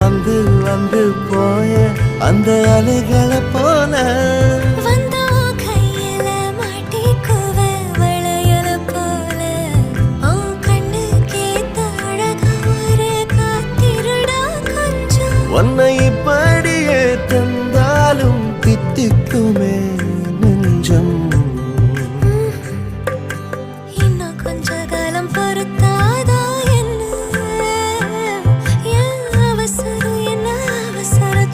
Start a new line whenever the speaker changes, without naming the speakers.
வந்து வந்து போய அந்த அலைகளை போல உன்னை இப்படியே தந்தாலும் தித்திக்குமே